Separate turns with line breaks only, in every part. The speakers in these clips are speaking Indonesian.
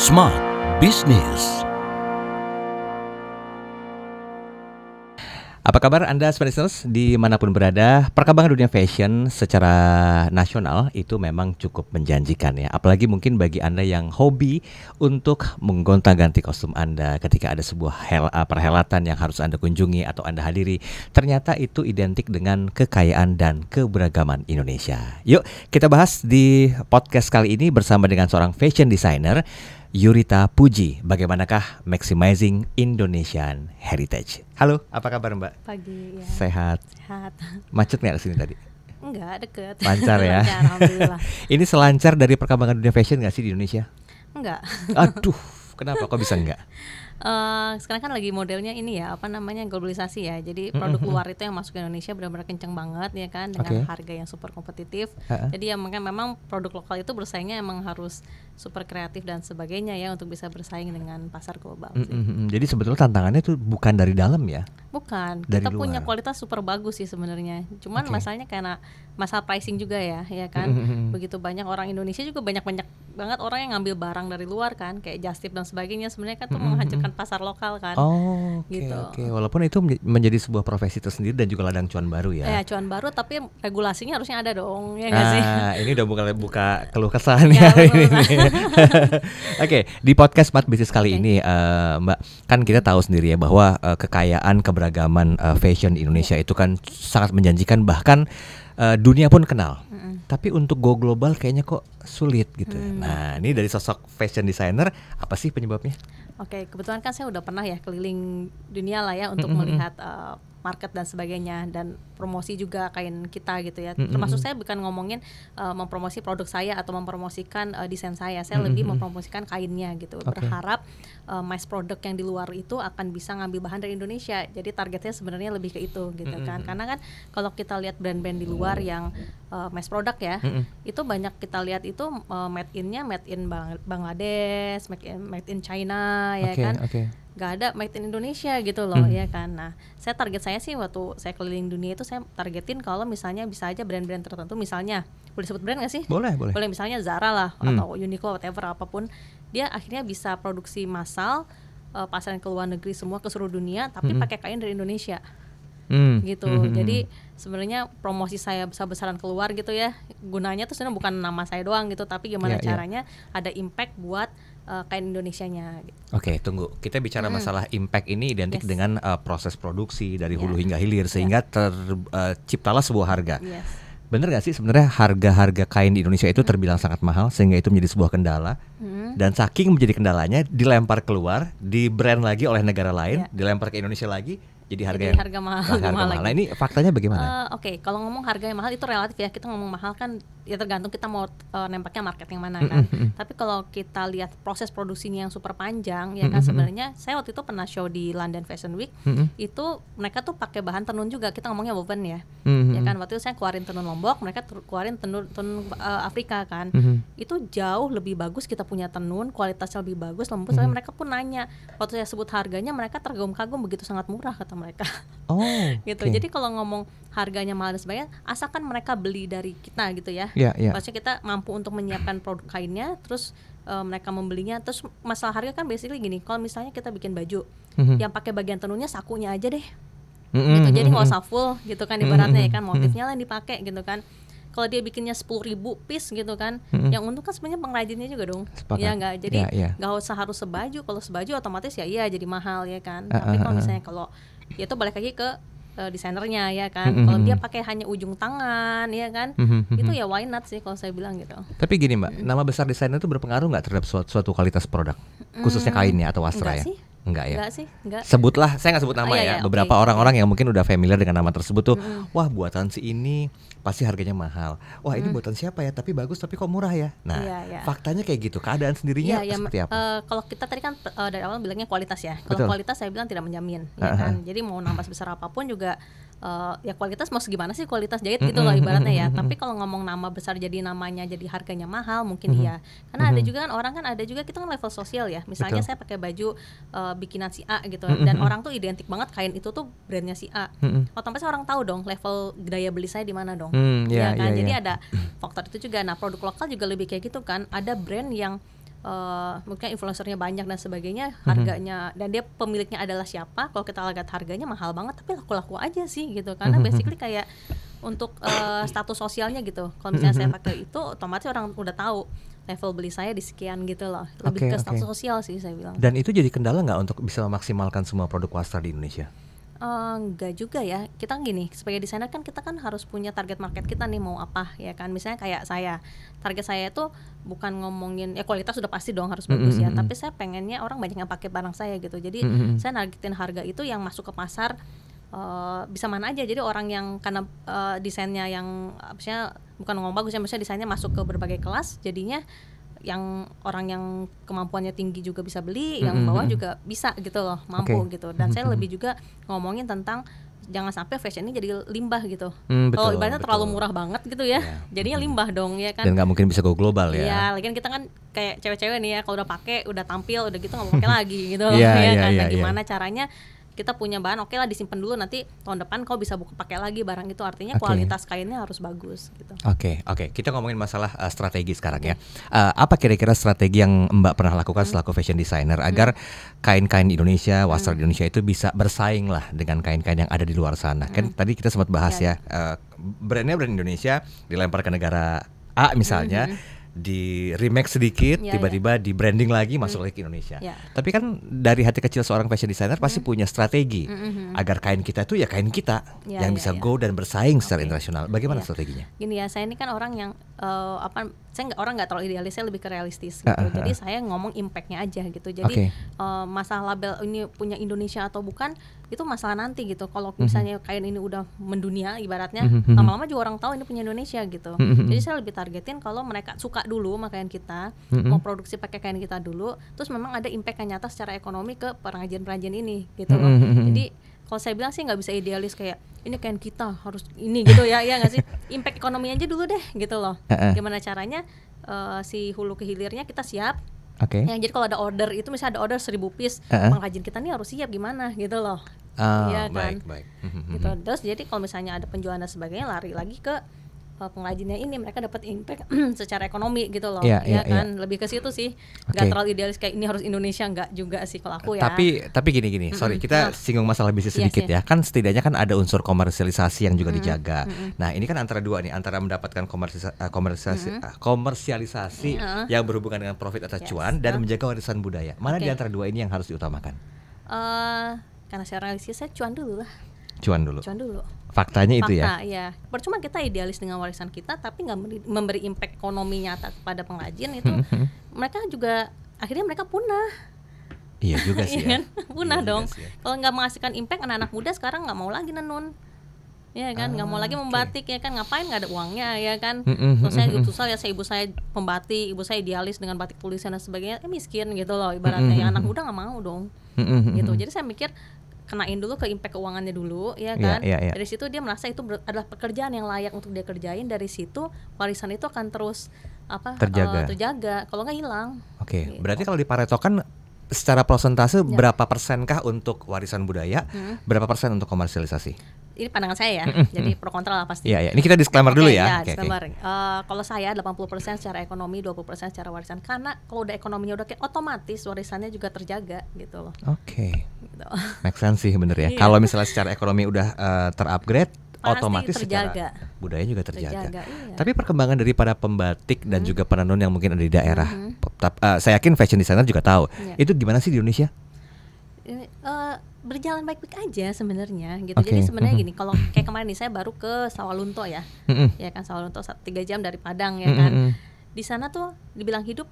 Smart Business. Apa kabar Anda Smart Business dimanapun berada? Perkembangan dunia fashion secara nasional itu memang cukup menjanjikan ya. Apalagi mungkin bagi Anda yang hobi untuk menggonta-ganti kostum Anda ketika ada sebuah perhelatan yang harus Anda kunjungi atau Anda hadiri. Ternyata itu identik dengan kekayaan dan keberagaman Indonesia. Yuk kita bahas di podcast kali ini bersama dengan seorang fashion designer, Yurita Puji. Bagaimanakah maximizing Indonesian heritage? Halo, apa kabar Mbak?
Pagi ya.
Sehat.
Sehat.
Macet nggak kesini tadi?
Enggak, deket.
Lancar ya.
Lancar, alhamdulillah.
Ini selancar dari perkembangan dunia fashion nggak sih di Indonesia?
Enggak.
Aduh, kenapa kok bisa enggak?
Sekarang kan lagi modelnya ini ya, apa namanya, globalisasi ya. Jadi produk luar itu yang masuk ke Indonesia benar-benar kenceng banget ya kan, dengan harga yang super kompetitif. Jadi ya memang produk lokal itu bersaingnya emang harus super kreatif dan sebagainya ya untuk bisa bersaing dengan pasar global sih.
Jadi sebetulnya tantangannya itu bukan dari dalam ya?
Bukan,
dari
kita
luar.
punya kualitas super bagus sih sebenarnya. Cuman masalahnya karena masalah pricing juga ya kan. Begitu banyak orang Indonesia juga banyak banget orang yang ngambil barang dari luar kan, kayak Just Tip dan sebagainya. Sebenarnya kan tuh menghancurkan pasar lokal kan.
Oke. Walaupun itu menjadi sebuah profesi tersendiri dan juga ladang cuan baru ya.
Cuan baru tapi regulasinya harusnya ada dong, ya nggak sih?
Ini udah buka keluh kesah nih hari ini. Oke, di podcast Smart Business kali ini Mbak, kan kita tahu sendiri ya bahwa kekayaan keberagaman fashion di Indonesia itu kan sangat menjanjikan, bahkan dunia pun kenal. Tapi untuk go global kayaknya kok sulit gitu. Nah, ini dari sosok fashion designer, apa sih penyebabnya?
Oke, kebetulan kan saya udah pernah ya keliling dunia lah ya untuk melihat market dan sebagainya, dan promosi juga kain kita gitu ya. Termasuk saya bukan ngomongin mempromosi produk saya atau mempromosikan desain saya lebih mempromosikan kainnya gitu. Berharap mass product yang di luar itu akan bisa ngambil bahan dari Indonesia. Jadi targetnya sebenarnya lebih ke itu gitu kan. Karena kan kalau kita lihat brand-brand di luar yang mass product ya, itu banyak kita lihat itu made in Bangladesh, made in China ya kan. Gak ada made in Indonesia gitu loh ya kan. Nah, target saya sih waktu saya keliling dunia itu saya targetin kalau misalnya bisa aja brand-brand tertentu, misalnya boleh sebut brand gak sih?
Boleh.
Misalnya Zara lah atau Uniqlo, whatever apapun, dia akhirnya bisa produksi massal, pasaran ke luar negeri semua, ke seluruh dunia, tapi pakai kain dari Indonesia. Gitu. Jadi sebenarnya promosi saya besar-besaran keluar gitu ya, gunanya tuh sebenarnya bukan nama saya doang gitu, tapi gimana caranya ada impact buat kain Indonesianya gitu.
Oke, tunggu. Kita bicara masalah impact ini identik dengan proses produksi dari hulu hingga hilir sehingga terciptalah sebuah harga. Bener gak sih sebenarnya harga-harga kain di Indonesia itu terbilang sangat mahal sehingga itu menjadi sebuah kendala, dan saking menjadi kendalanya dilempar keluar, di brand lagi oleh negara lain, dilempar ke Indonesia lagi, jadi harga mahal. Nah, ini faktanya bagaimana?
Oke, kalau ngomong harga yang mahal itu relatif ya. Kita ngomong mahal kan ya tergantung kita mau nempaknya market yang mana kan. Tapi kalau kita lihat proses produksinya yang super panjang ya kan, sebenarnya saya waktu itu pernah show di London Fashion Week, itu mereka tuh pakai bahan tenun juga. Kita ngomongnya woven ya. Ya kan, waktu itu saya keluarin tenun Lombok, mereka keluarin tenun Afrika kan. Itu jauh lebih bagus, kita punya tenun kualitasnya lebih bagus, lembut. Sampai mereka pun nanya, waktu saya sebut harganya mereka terkagum-kagum, begitu sangat murah kata mereka. Gitu. Jadi kalau ngomong harganya mahal dan sebagainya, asalkan mereka beli dari kita gitu ya. Maksudnya kita mampu untuk menyiapkan produk kainnya, terus mereka membelinya. Terus masalah harga kan basically gini, kalau misalnya kita bikin baju yang pakai bagian tenunnya sakunya aja deh. Gitu. Jadi nggak usah full gitu kan ibaratnya ya kan, motifnya lah yang dipakai gitu kan. Kalau dia bikinnya 10.000 piece gitu kan, yang untung kan sebenarnya pengrajinnya juga dong. Ya nggak, jadi nggak usah harus sebaju. Kalau sebaju otomatis ya iya jadi mahal ya kan. Tapi kalau misalnya kalau ya itu balik lagi ke desainernya ya kan. Kalau dia pakai hanya ujung tangan ya kan, itu ya why not sih kalau saya bilang gitu.
Tapi gini Mbak, nama besar desainer itu berpengaruh nggak terhadap suatu kualitas produk, khususnya kainnya atau wastra ya? Enggak ya?
Enggak.
Sebutlah, saya nggak sebut nama beberapa orang-orang yang mungkin udah familiar dengan nama tersebut tuh, wah buatan si ini pasti harganya mahal. Wah ini buatan siapa ya? Tapi bagus, tapi kok murah ya? Nah, faktanya kayak gitu. Keadaan sendirinya seperti apa?
Kalau kita tadi kan dari awal bilangnya kualitas ya. Kalau kualitas saya bilang tidak menjamin, ya kan. Jadi mau nambah sebesar apapun juga ya kualitas mau segimana sih kualitas jahit gitu loh ibaratnya ya. Tapi kalau ngomong nama besar jadi namanya jadi harganya mahal mungkin iya. Karena ada juga kan orang kan ada juga kita kan level sosial ya. Misalnya saya pakai baju bikinan si A gitu dan orang tuh identik banget kain itu tuh brandnya si A. Otomatis orang tahu dong level daya beli saya di mana dong. Ya kan. Jadi ada faktor itu juga. Nah, produk lokal juga lebih kayak gitu kan. Ada brand yang mungkin influencernya banyak dan sebagainya, harganya dan dia pemiliknya adalah siapa, kalau kita lihat harganya mahal banget tapi laku-laku aja sih gitu, karena basically kayak untuk status sosialnya gitu. Kalau misalnya saya pakai itu, otomatis orang udah tahu level beli saya di sekian gitu loh, lebih ke status sosial sih saya bilang.
Dan itu jadi kendala nggak untuk bisa memaksimalkan semua produk Wastra di Indonesia?
Enggak juga ya, kita gini, sebagai desainer kan kita kan harus punya target market kita nih mau apa ya kan. Misalnya kayak saya, target saya itu bukan ngomongin ya kualitas sudah pasti dong harus bagus ya, tapi saya pengennya orang banyak yang pakai barang saya gitu. Jadi saya nargetin harga itu yang masuk ke pasar bisa mana aja. Jadi orang yang karena desainnya yang maksudnya bukan ngomong bagus ya, maksudnya desainnya masuk ke berbagai kelas, jadinya yang orang yang kemampuannya tinggi juga bisa beli, yang bawah juga bisa gitu loh, mampu gitu. Dan saya lebih juga ngomongin tentang jangan sampai fashion ini jadi limbah gitu. Kalau ibaratnya terlalu murah banget gitu ya, jadinya limbah dong ya kan.
Dan nggak mungkin bisa go global ya.
Iya, lagian kita kan kayak cewek-cewek nih ya, kalau udah pakai, udah tampil, udah gitu nggak mau pakai lagi gitu loh ya kan. Nah, gimana caranya kita punya bahan, oke lah disimpan dulu, nanti tahun depan kau bisa buka pakai lagi barang itu, artinya kualitas kainnya harus bagus gitu.
Oke. Kita ngomongin masalah strategi sekarang ya. Apa kira-kira strategi yang Mbak pernah lakukan selaku fashion designer agar kain-kain Indonesia, wastra di Indonesia itu bisa bersaing lah dengan kain-kain yang ada di luar sana? Kan tadi kita sempat bahas ya, brand Indonesia dilempar ke negara A misalnya, di remake sedikit, tiba-tiba di branding lagi masuk lagi ke Indonesia. Tapi kan dari hati kecil seorang fashion designer pasti punya strategi agar kain kita itu ya kain kita yang bisa go dan bersaing secara internasional. Bagaimana strateginya?
Gini ya, saya ini kan orang yang saya orang nggak terlalu idealis, saya lebih ke realistis gitu. Jadi saya ngomong impactnya aja gitu. Jadi masalah label ini punya Indonesia atau bukan itu masalah nanti gitu. Kalau misalnya kain ini udah mendunia ibaratnya, lama-lama juga orang tahu ini punya Indonesia gitu. Jadi saya lebih targetin kalau mereka suka dulu sama kain kita, mau produksi pakai kain kita dulu, terus memang ada impact yang nyata secara ekonomi ke pengrajin-pengrajin ini gitu loh. Jadi kalau saya bilang sih nggak bisa idealis kayak ini kain kita harus ini gitu ya nggak sih, impact ekonomi aja dulu deh gitu loh. Gimana caranya si hulu ke hilirnya kita siap. Jadi kalau ada order itu misalnya ada order 1000 piece, pengrajin kita nih harus siap gimana gitu loh. Iya kan.
Baik.
Gitu. Terus jadi kalau misalnya ada penjualan dan sebagainya, lari lagi ke pengrajinnya ini, mereka dapat impact secara ekonomi gitu loh. Kan lebih ke situ sih. Nggak terlalu idealis kayak ini harus Indonesia, nggak juga sih kalau aku ya.
Tapi gini, sorry kita singgung masalah bisnis sedikit ya. Kan setidaknya kan ada unsur komersialisasi yang juga dijaga. Nah ini kan antara dua nih, antara mendapatkan komersialisasi yang berhubungan dengan profit atau cuan dan menjaga warisan budaya. Mana di antara dua ini yang harus diutamakan?
Karena saya realistis, saya cuan dulu lah.
Cuan dulu. Faktanya itu ya.
Iya. Percuma kita idealis dengan warisan kita tapi nggak memberi impact ekonomi nyata kepada pengrajin itu, mereka juga akhirnya mereka punah.
Iya juga sih.
Kan? Punah dong. Kalau nggak menghasilkan impact, anak-anak muda sekarang nggak mau lagi nenun. Ya kan, nggak mau lagi membatik ya kan, ngapain, nggak ada uangnya ya kan. Terus saya susah ya, ibu saya pembatik, ibu saya idealis dengan batik tulisan dan sebagainya, miskin gitu loh ibaratnya. Anak muda nggak mau dong. Gitu. Jadi saya mikir kenain dulu ke impact keuangannya dulu ya kan. Dari situ dia merasa itu adalah pekerjaan yang layak untuk dia kerjain, dari situ warisan itu akan terus terjaga kalau nggak hilang.
Gitu. Berarti kalau diparetokan secara persentase berapa persenkah untuk warisan budaya, berapa persen untuk komersialisasi?
Ini pandangan saya ya, jadi pro kontra lah pasti.
Iya. Ini kita disclaimer dulu ya.
Disclaimer. Kalau saya 80% secara ekonomi, 20% secara warisan. Karena kalau udah ekonominya udah kayak otomatis warisannya juga terjaga gitu loh. Gitu.
Make sense sih bener ya. Kalau misalnya secara ekonomi udah terupgrade, otomatis secara budaya juga terjaga. Tapi perkembangan daripada pembatik dan juga penenun yang mungkin ada di daerah, saya yakin fashion designer juga tahu. Itu gimana sih di Indonesia?
Berjalan baik-baik aja sebenarnya gitu. Jadi sebenarnya gini, kalau kayak kemarin nih saya baru ke Sawalunto ya. Ya kan, Sawalunto 3 jam dari Padang ya kan. Di sana tuh dibilang hidup,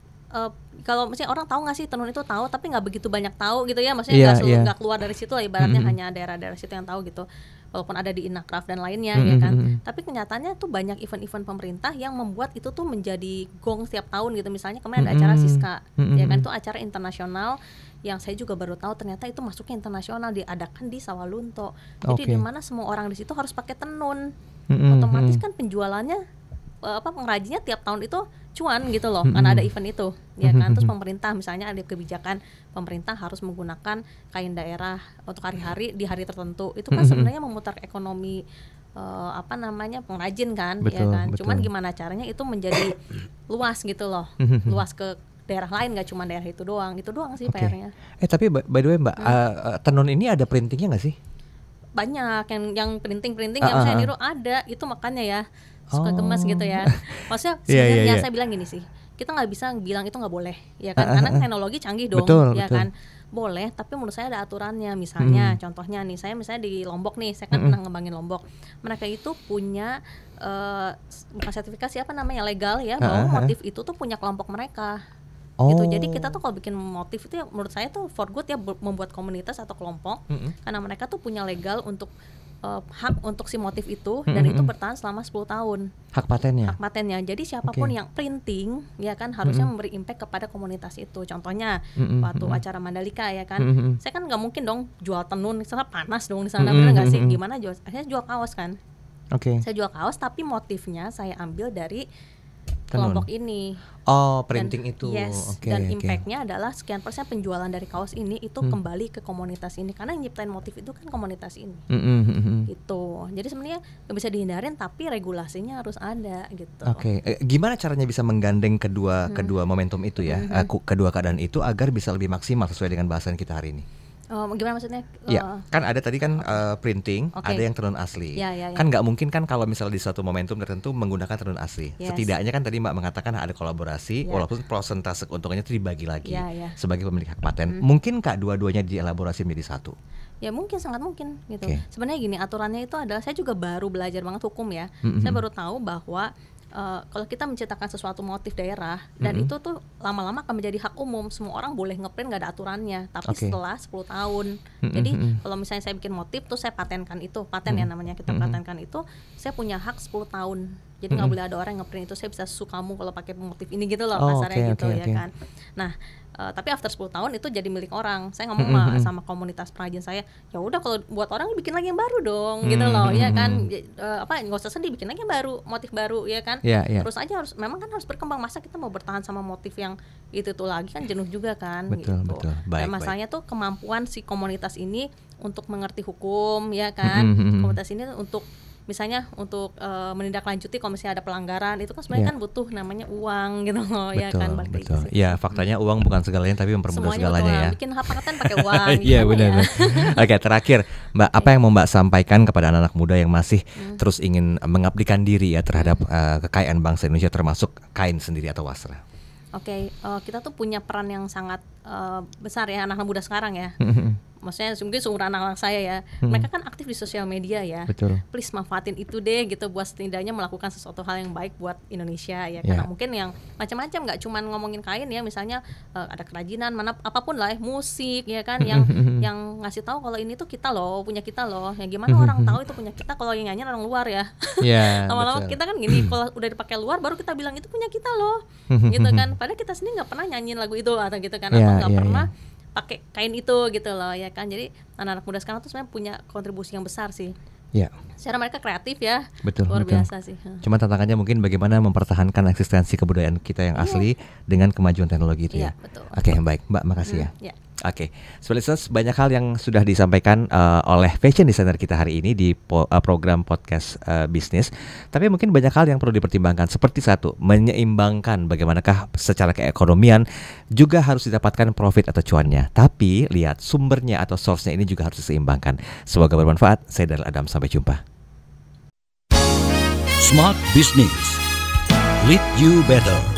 kalau misalnya orang tahu nggak sih tenun itu, tahu tapi nggak begitu banyak tahu gitu ya, maksudnya nggak keluar dari situ lah ibaratnya, hanya daerah-daerah situ yang tahu gitu, walaupun ada di Inacraft dan lainnya ya kan. Tapi kenyataannya tuh banyak event-event pemerintah yang membuat itu tuh menjadi gong setiap tahun gitu. Misalnya kemarin ada acara Siska ya kan, itu acara internasional yang saya juga baru tahu ternyata itu masuknya internasional, diadakan di Sawalunto. Jadi di mana semua orang di situ harus pakai tenun, otomatis kan penjualannya pengrajinnya tiap tahun itu cuan gitu loh, karena ada event itu ya kan. Terus pemerintah misalnya ada kebijakan pemerintah harus menggunakan kain daerah untuk hari-hari di hari tertentu, itu kan sebenarnya memutar ekonomi pengrajin kan. Betul, ya kan. Cuman gimana caranya itu menjadi luas gitu loh, luas ke daerah lain, nggak cuma daerah itu doang sih PR-nya.
Tapi by the way Mbak, tenun ini ada printingnya nggak sih?
Banyak yang printing yang saya niru ada, itu makanya ya suka gemes gitu ya. Maksudnya sebenarnya saya bilang gini sih, kita nggak bisa bilang itu nggak boleh ya kan, karena teknologi canggih dong, betul. Kan boleh, tapi menurut saya ada aturannya. Misalnya contohnya nih, saya misalnya di Lombok nih, saya kan pernah ngembangin Lombok, mereka itu punya bukan sertifikasi, apa namanya, legal ya, bahwa motif itu tuh punya kelompok mereka. Gitu. Jadi kita tuh kalau bikin motif itu ya, menurut saya tuh for good ya, membuat komunitas atau kelompok, karena mereka tuh punya legal untuk hak untuk si motif itu, dan itu bertahan selama 10 tahun.
Hak patennya.
Jadi siapapun yang printing ya kan harusnya memberi impact kepada komunitas itu. Contohnya waktu acara Mandalika ya kan, saya kan nggak mungkin dong jual tenun, misalnya panas dong di sana, bener nggak sih? Gimana jual? Akhirnya jual kaos kan. Saya jual kaos, tapi motifnya saya ambil dari kelompok ini.
Printing itu.
Yes. Dan impactnya adalah sekian persen penjualan dari kaos ini itu kembali ke komunitas ini, karena yang nyiptain motif itu kan komunitas ini. Gitu. Jadi sebenarnya nggak bisa dihindarin, tapi regulasinya harus ada gitu.
Gimana caranya bisa menggandeng kedua momentum itu ya, kedua keadaan itu agar bisa lebih maksimal sesuai dengan bahasan kita hari ini?
Gimana maksudnya?
Ya, kan ada tadi kan printing, ada yang tenun asli. Kan nggak mungkin kan kalau misalnya di suatu momentum tertentu menggunakan tenun asli. Setidaknya kan tadi Mbak mengatakan ada kolaborasi, walaupun persentase keuntungannya itu dibagi lagi sebagai pemilik hak paten. Mungkin nggak dua-duanya dielaborasi menjadi satu?
Ya mungkin, sangat mungkin gitu. Sebenarnya gini, aturannya itu adalah, saya juga baru belajar banget hukum ya. Saya baru tahu bahwa kalau kita menciptakan sesuatu motif daerah, dan itu tuh lama-lama akan menjadi hak umum, semua orang boleh ngeprint, nggak ada aturannya. Tapi setelah 10 tahun, jadi kalau misalnya saya bikin motif tuh saya patenkan itu, paten ya namanya, kita patenkan itu, saya punya hak 10 tahun. Jadi nggak boleh ada orang yang ngeprint itu, saya bisa susu kamu kalau pakai motif ini gitu loh, kasarnya gitu ya kan. Nah, tapi after 10 tahun itu jadi milik orang. Saya ngomong sama komunitas pengrajin saya, ya udah kalau buat orang bikin lagi yang baru dong, gitu loh, ya kan. Nggak usah sedih, bikin lagi yang baru, motif baru, ya kan. Terus aja memang kan harus berkembang. Masa kita mau bertahan sama motif yang itu tuh lagi, kan jenuh juga kan.
Betul.
Dan masalahnya tuh kemampuan si komunitas ini untuk mengerti hukum, ya kan. Komunitas ini untuk misalnya untuk menindaklanjuti kalau misalnya ada pelanggaran, itu kan sebenarnya kan butuh namanya uang gitu loh, ya kan.
Betul. Ya, faktanya uang bukan segalanya, tapi mempermudah segalanya ya.
Bikin hak paten pakai uang.
Iya, benar. Terakhir Mbak, apa yang mau Mbak sampaikan kepada anak-anak muda yang masih terus ingin mengabdikan diri ya terhadap kekayaan bangsa Indonesia, termasuk kain sendiri atau wasra?
Kita tuh punya peran yang sangat besar ya, anak-anak muda sekarang ya. Maksudnya mungkin seumuran anak-anak saya ya, mereka kan aktif di sosial media ya. Please manfaatin itu deh gitu, buat setidaknya melakukan sesuatu hal yang baik buat Indonesia ya. Karena mungkin yang macam-macam, nggak cuma ngomongin kain ya, misalnya ada kerajinan, apapun lah, musik ya kan, yang ngasih tahu kalau ini tuh kita loh, punya kita loh. Ya gimana orang tahu itu punya kita kalau yang nyanyi orang luar ya. Lama-lama kita kan gini, kalau udah dipakai luar baru kita bilang itu punya kita loh, gitu kan. Padahal kita sendiri nggak pernah nyanyiin lagu itu atau gitu kan, atau nggak pernah pakai kain itu gitu loh, ya kan. Jadi anak-anak muda sekarang tuh sebenarnya punya kontribusi yang besar sih. Secara mereka kreatif ya, luar biasa sih.
Cuma tantangannya mungkin bagaimana mempertahankan eksistensi kebudayaan kita yang asli dengan kemajuan teknologi itu ya. Baik Mbak, makasih ya. Sebenarnya banyak hal yang sudah disampaikan oleh fashion designer kita hari ini di program podcast bisnis. Tapi mungkin banyak hal yang perlu dipertimbangkan. Seperti satu, menyeimbangkan bagaimanakah secara keekonomian juga harus didapatkan profit atau cuannya. Tapi lihat sumbernya atau source-nya ini juga harus diseimbangkan. Semoga bermanfaat. Saya Daryl Adam, sampai jumpa.
Smart Business, lead you better.